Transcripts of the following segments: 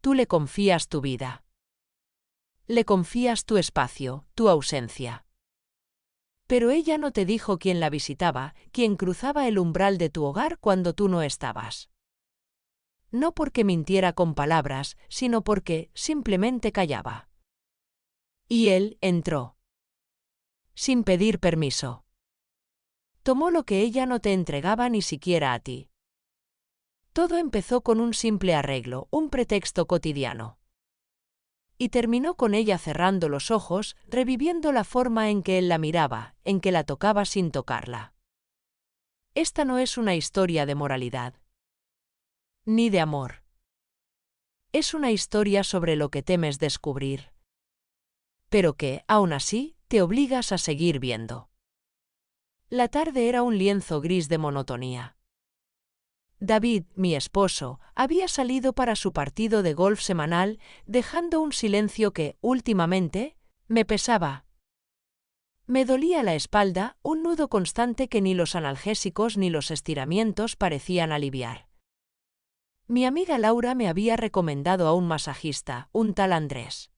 tú le confías tu vida. Le confías tu espacio, tu ausencia. Pero ella no te dijo quién la visitaba, quién cruzaba el umbral de tu hogar cuando tú no estabas. No porque mintiera con palabras, sino porque simplemente callaba. Y él entró. Sin pedir permiso. Tomó lo que ella no te entregaba ni siquiera a ti. Todo empezó con un simple arreglo, un pretexto cotidiano. Y terminó con ella cerrando los ojos, reviviendo la forma en que él la miraba, en que la tocaba sin tocarla. Esta no es una historia de moralidad. Ni de amor. Es una historia sobre lo que temes descubrir. Pero que, aún así, te obligas a seguir viendo. La tarde era un lienzo gris de monotonía. David, mi esposo, había salido para su partido de golf semanal, dejando un silencio que, últimamente, me pesaba. Me dolía la espalda, un nudo constante que ni los analgésicos ni los estiramientos parecían aliviar. Mi amiga Laura me había recomendado a un masajista, un tal Andrés.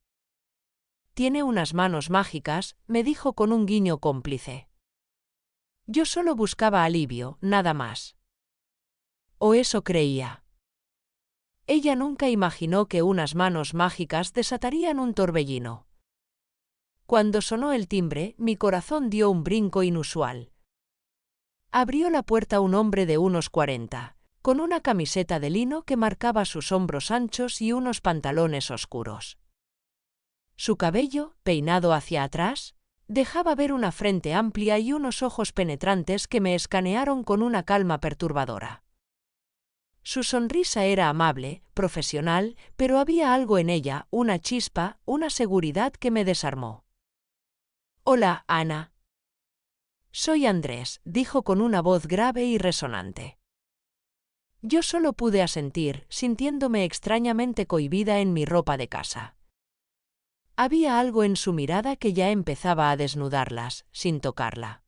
Tiene unas manos mágicas, me dijo con un guiño cómplice. Yo solo buscaba alivio, nada más. O eso creía. Ella nunca imaginó que unas manos mágicas desatarían un torbellino. Cuando sonó el timbre, mi corazón dio un brinco inusual. Abrió la puerta un hombre de unos 40, con una camiseta de lino que marcaba sus hombros anchos y unos pantalones oscuros. Su cabello, peinado hacia atrás, dejaba ver una frente amplia y unos ojos penetrantes que me escanearon con una calma perturbadora. Su sonrisa era amable, profesional, pero había algo en ella, una chispa, una seguridad que me desarmó. «Hola, Ana». «Soy Andrés», dijo con una voz grave y resonante. Yo solo pude asentir, sintiéndome extrañamente cohibida en mi ropa de casa. Había algo en su mirada que ya empezaba a desnudarlas, sin tocarla.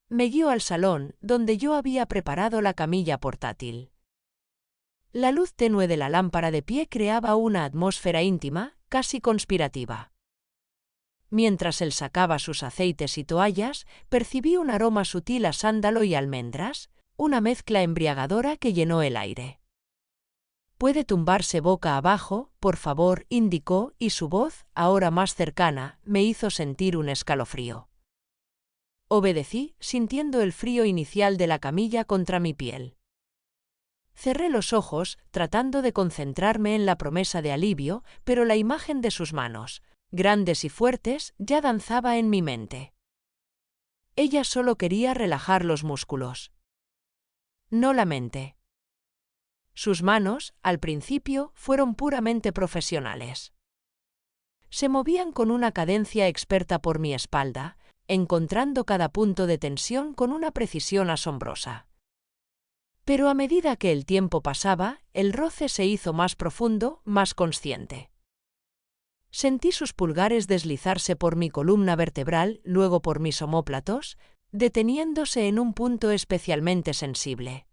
Me guió al salón, donde yo había preparado la camilla portátil. La luz tenue de la lámpara de pie creaba una atmósfera íntima, casi conspirativa. Mientras él sacaba sus aceites y toallas, percibí un aroma sutil a sándalo y almendras, una mezcla embriagadora que llenó el aire. «¿Puede tumbarse boca abajo, por favor?», indicó, y su voz, ahora más cercana, me hizo sentir un escalofrío. Obedecí, sintiendo el frío inicial de la camilla contra mi piel. Cerré los ojos, tratando de concentrarme en la promesa de alivio, pero la imagen de sus manos, grandes y fuertes, ya danzaba en mi mente. Ella solo quería relajar los músculos. No la mente. Sus manos, al principio, fueron puramente profesionales. Se movían con una cadencia experta por mi espalda, encontrando cada punto de tensión con una precisión asombrosa. Pero a medida que el tiempo pasaba, el roce se hizo más profundo, más consciente. Sentí sus pulgares deslizarse por mi columna vertebral, luego por mis omóplatos, deteniéndose en un punto especialmente sensible.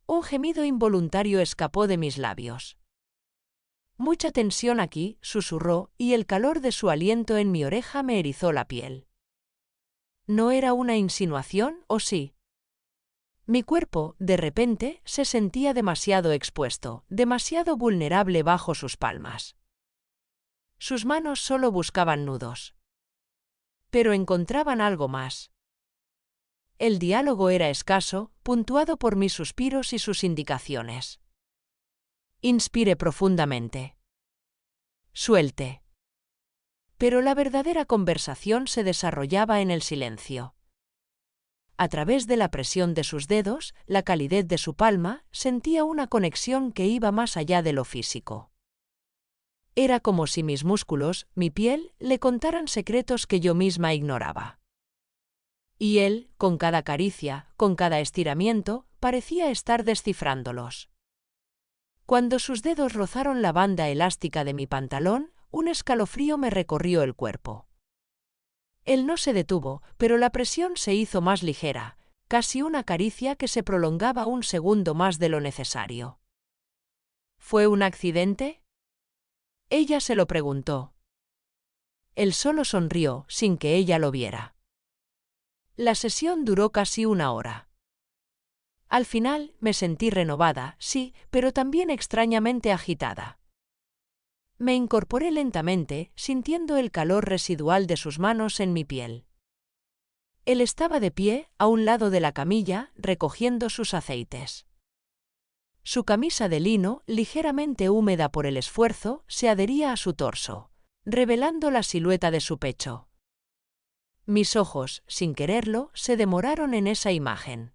Un gemido involuntario escapó de mis labios. «Mucha tensión aquí», susurró, y el calor de su aliento en mi oreja me erizó la piel. ¿No era una insinuación, o sí? Mi cuerpo, de repente, se sentía demasiado expuesto, demasiado vulnerable bajo sus palmas. Sus manos solo buscaban nudos. Pero encontraban algo más. El diálogo era escaso, puntuado por mis suspiros y sus indicaciones. Inspire profundamente. Suelte. Pero la verdadera conversación se desarrollaba en el silencio. A través de la presión de sus dedos, la calidez de su palma, sentía una conexión que iba más allá de lo físico. Era como si mis músculos, mi piel, le contaran secretos que yo misma ignoraba. Y él, con cada caricia, con cada estiramiento, parecía estar descifrándolos. Cuando sus dedos rozaron la banda elástica de mi pantalón, un escalofrío me recorrió el cuerpo. Él no se detuvo, pero la presión se hizo más ligera, casi una caricia que se prolongaba un segundo más de lo necesario. ¿Fue un accidente? Ella se lo preguntó. Él solo sonrió, sin que ella lo viera. La sesión duró casi 1 hora. Al final, me sentí renovada, sí, pero también extrañamente agitada. Me incorporé lentamente, sintiendo el calor residual de sus manos en mi piel. Él estaba de pie, a un lado de la camilla, recogiendo sus aceites. Su camisa de lino, ligeramente húmeda por el esfuerzo, se adhería a su torso, revelando la silueta de su pecho. Mis ojos, sin quererlo, se demoraron en esa imagen.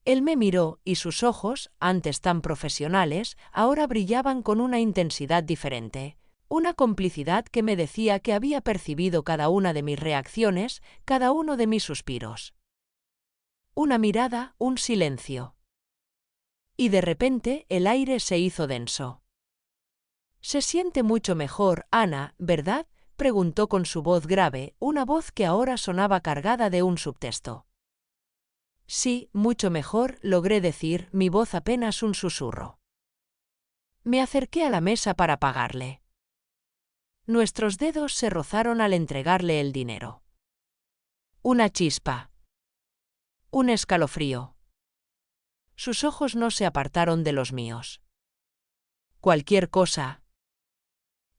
Él me miró y sus ojos, antes tan profesionales, ahora brillaban con una intensidad diferente, una complicidad que me decía que había percibido cada una de mis reacciones, cada uno de mis suspiros. Una mirada, un silencio. Y de repente el aire se hizo denso. «Se siente mucho mejor, Ana, ¿verdad?», preguntó con su voz grave, una voz que ahora sonaba cargada de un subtexto. «Sí, mucho mejor», logré decir, mi voz apenas un susurro. Me acerqué a la mesa para pagarle. Nuestros dedos se rozaron al entregarle el dinero. Una chispa. Un escalofrío. Sus ojos no se apartaron de los míos. «Cualquier cosa».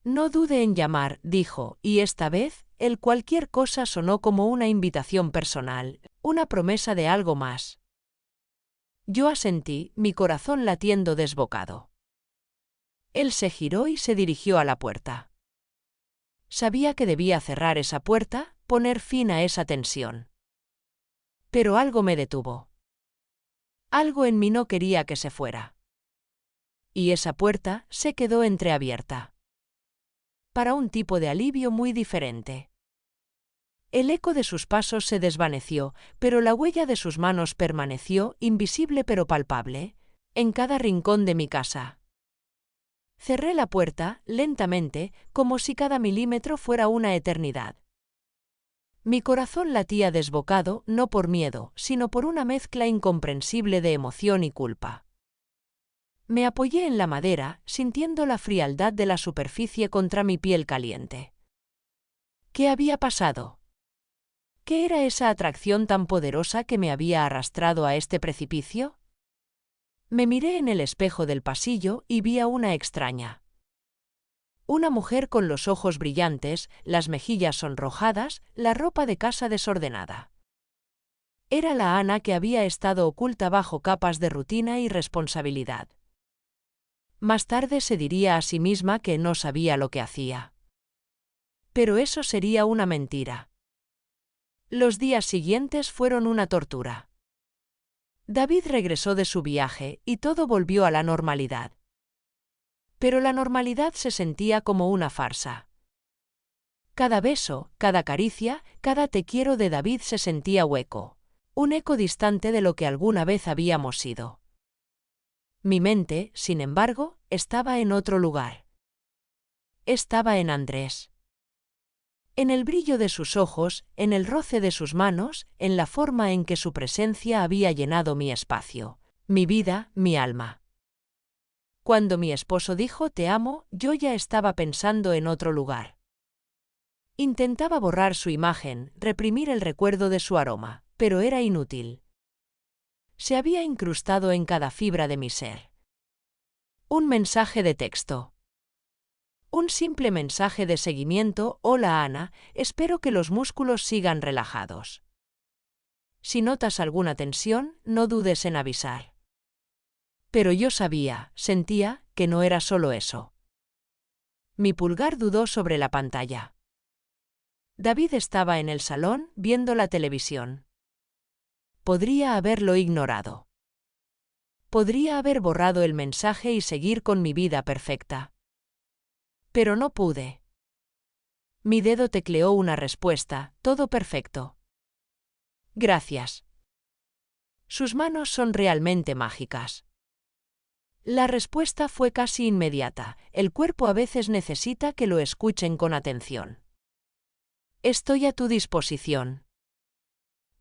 «No dude en llamar», dijo, y esta vez, el cualquier cosa sonó como una invitación personal, una promesa de algo más. Yo asentí, mi corazón latiendo desbocado. Él se giró y se dirigió a la puerta. Sabía que debía cerrar esa puerta, poner fin a esa tensión. Pero algo me detuvo. Algo en mí no quería que se fuera. Y esa puerta se quedó entreabierta. Para un tipo de alivio muy diferente. El eco de sus pasos se desvaneció, pero la huella de sus manos permaneció, invisible pero palpable, en cada rincón de mi casa. Cerré la puerta, lentamente, como si cada milímetro fuera una eternidad. Mi corazón latía desbocado, no por miedo, sino por una mezcla incomprensible de emoción y culpa. Me apoyé en la madera, sintiendo la frialdad de la superficie contra mi piel caliente. ¿Qué había pasado? ¿Qué era esa atracción tan poderosa que me había arrastrado a este precipicio? Me miré en el espejo del pasillo y vi a una extraña. Una mujer con los ojos brillantes, las mejillas sonrojadas, la ropa de casa desordenada. Era la Ana que había estado oculta bajo capas de rutina y responsabilidad. Más tarde se diría a sí misma que no sabía lo que hacía. Pero eso sería una mentira. Los días siguientes fueron una tortura. David regresó de su viaje y todo volvió a la normalidad. Pero la normalidad se sentía como una farsa. Cada beso, cada caricia, cada te quiero de David se sentía hueco, un eco distante de lo que alguna vez habíamos sido. Mi mente, sin embargo, estaba en otro lugar. Estaba en Andrés. En el brillo de sus ojos, en el roce de sus manos, en la forma en que su presencia había llenado mi espacio, mi vida, mi alma. Cuando mi esposo dijo «te amo», yo ya estaba pensando en otro lugar. Intentaba borrar su imagen, reprimir el recuerdo de su aroma, pero era inútil. Se había incrustado en cada fibra de mi ser. Un mensaje de texto. Un simple mensaje de seguimiento: «Hola Ana, espero que los músculos sigan relajados. Si notas alguna tensión, no dudes en avisar». Pero yo sabía, sentía, que no era solo eso. Mi pulgar dudó sobre la pantalla. David estaba en el salón, viendo la televisión. Podría haberlo ignorado. Podría haber borrado el mensaje y seguir con mi vida perfecta. Pero no pude. Mi dedo tecleó una respuesta: «todo perfecto». «Gracias». Sus manos son realmente mágicas. La respuesta fue casi inmediata. El cuerpo a veces necesita que lo escuchen con atención. «Estoy a tu disposición».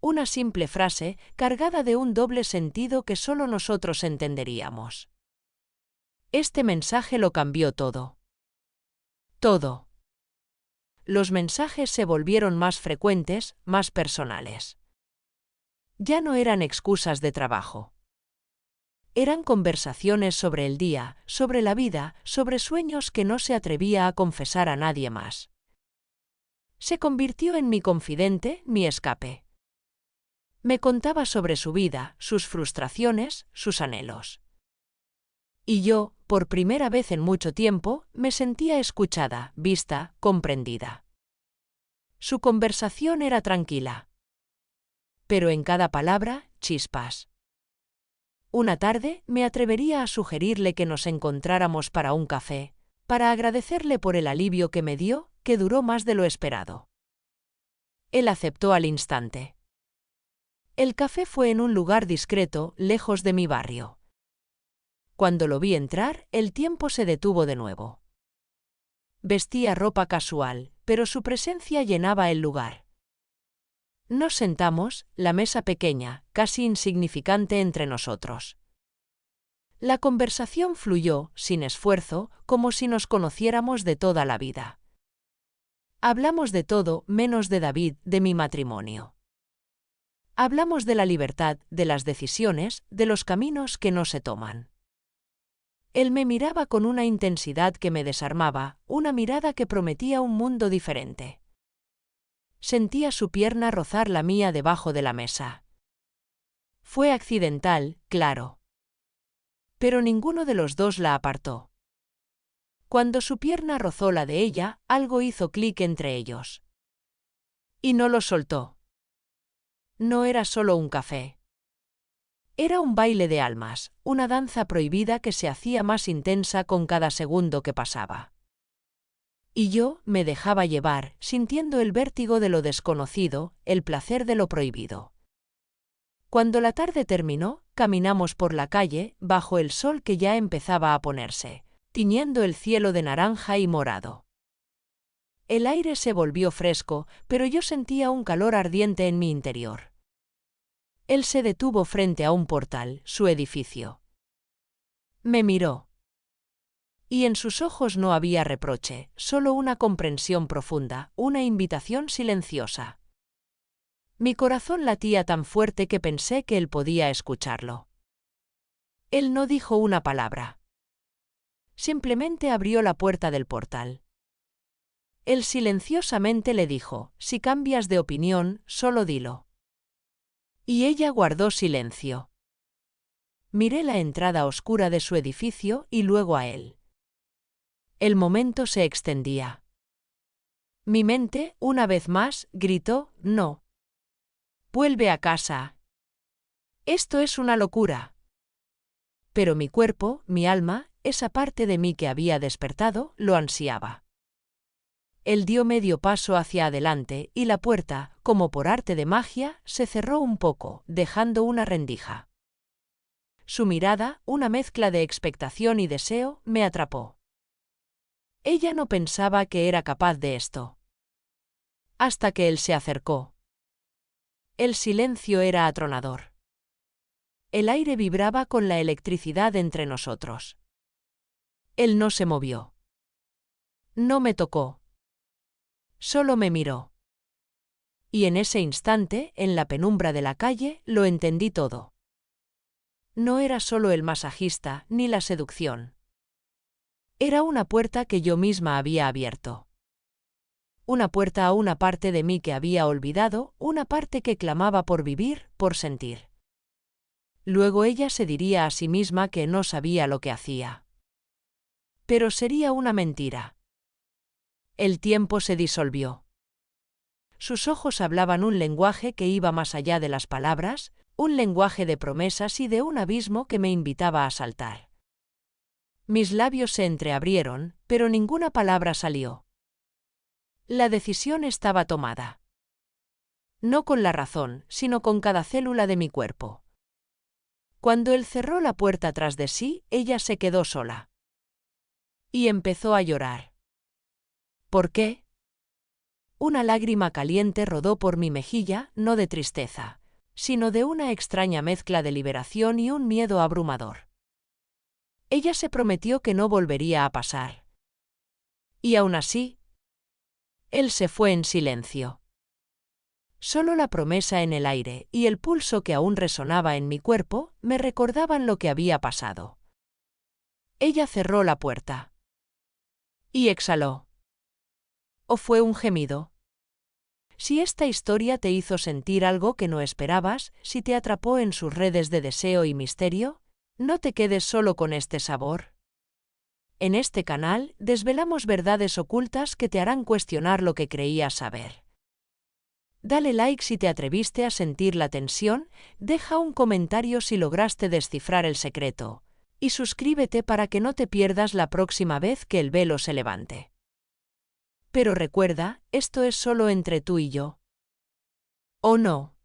Una simple frase, cargada de un doble sentido que solo nosotros entenderíamos. Este mensaje lo cambió todo. Todo. Los mensajes se volvieron más frecuentes, más personales. Ya no eran excusas de trabajo. Eran conversaciones sobre el día, sobre la vida, sobre sueños que no se atrevía a confesar a nadie más. Se convirtió en mi confidente, mi escape. Me contaba sobre su vida, sus frustraciones, sus anhelos. Y yo, por primera vez en mucho tiempo, me sentía escuchada, vista, comprendida. Su conversación era tranquila. Pero en cada palabra, chispas. Una tarde me atrevería a sugerirle que nos encontráramos para un café, para agradecerle por el alivio que me dio, que duró más de lo esperado. Él aceptó al instante. El café fue en un lugar discreto, lejos de mi barrio. Cuando lo vi entrar, el tiempo se detuvo de nuevo. Vestía ropa casual, pero su presencia llenaba el lugar. Nos sentamos, la mesa pequeña, casi insignificante entre nosotros. La conversación fluyó, sin esfuerzo, como si nos conociéramos de toda la vida. Hablamos de todo, menos de David, de mi matrimonio. Hablamos de la libertad, de las decisiones, de los caminos que no se toman. Él me miraba con una intensidad que me desarmaba, una mirada que prometía un mundo diferente. Sentía su pierna rozar la mía debajo de la mesa. Fue accidental, claro. Pero ninguno de los dos la apartó. Cuando su pierna rozó la de ella, algo hizo clic entre ellos. Y no lo soltó. No era solo un café. Era un baile de almas, una danza prohibida que se hacía más intensa con cada segundo que pasaba. Y yo me dejaba llevar, sintiendo el vértigo de lo desconocido, el placer de lo prohibido. Cuando la tarde terminó, caminamos por la calle, bajo el sol que ya empezaba a ponerse, tiñendo el cielo de naranja y morado. El aire se volvió fresco, pero yo sentía un calor ardiente en mi interior. Él se detuvo frente a un portal, su edificio. Me miró. Y en sus ojos no había reproche, solo una comprensión profunda, una invitación silenciosa. Mi corazón latía tan fuerte que pensé que él podía escucharlo. Él no dijo una palabra. Simplemente abrió la puerta del portal. Él silenciosamente le dijo, si cambias de opinión, solo dilo. Y ella guardó silencio. Miré la entrada oscura de su edificio y luego a él. El momento se extendía. Mi mente, una vez más, gritó, no. Vuelve a casa. Esto es una locura. Pero mi cuerpo, mi alma, esa parte de mí que había despertado, lo ansiaba. Él dio medio paso hacia adelante y la puerta, como por arte de magia, se cerró un poco, dejando una rendija. Su mirada, una mezcla de expectación y deseo, me atrapó. Ella no pensaba que era capaz de esto. Hasta que él se acercó. El silencio era atronador. El aire vibraba con la electricidad entre nosotros. Él no se movió. No me tocó. Solo me miró. Y en ese instante, en la penumbra de la calle, lo entendí todo. No era solo el masajista, ni la seducción. Era una puerta que yo misma había abierto. Una puerta a una parte de mí que había olvidado, una parte que clamaba por vivir, por sentir. Luego ella se diría a sí misma que no sabía lo que hacía. Pero sería una mentira. El tiempo se disolvió. Sus ojos hablaban un lenguaje que iba más allá de las palabras, un lenguaje de promesas y de un abismo que me invitaba a saltar. Mis labios se entreabrieron, pero ninguna palabra salió. La decisión estaba tomada. No con la razón, sino con cada célula de mi cuerpo. Cuando él cerró la puerta tras de sí, ella se quedó sola. Y empezó a llorar. ¿Por qué? Una lágrima caliente rodó por mi mejilla, no de tristeza, sino de una extraña mezcla de liberación y un miedo abrumador. Ella se prometió que no volvería a pasar. Y aún así, él se fue en silencio. Solo la promesa en el aire y el pulso que aún resonaba en mi cuerpo me recordaban lo que había pasado. Ella cerró la puerta. Y exhaló. ¿O fue un gemido? Si esta historia te hizo sentir algo que no esperabas, si te atrapó en sus redes de deseo y misterio, no te quedes solo con este sabor. En este canal desvelamos verdades ocultas que te harán cuestionar lo que creías saber. Dale like si te atreviste a sentir la tensión, deja un comentario si lograste descifrar el secreto, y suscríbete para que no te pierdas la próxima vez que el velo se levante. Pero recuerda, esto es solo entre tú y yo. ¿O no?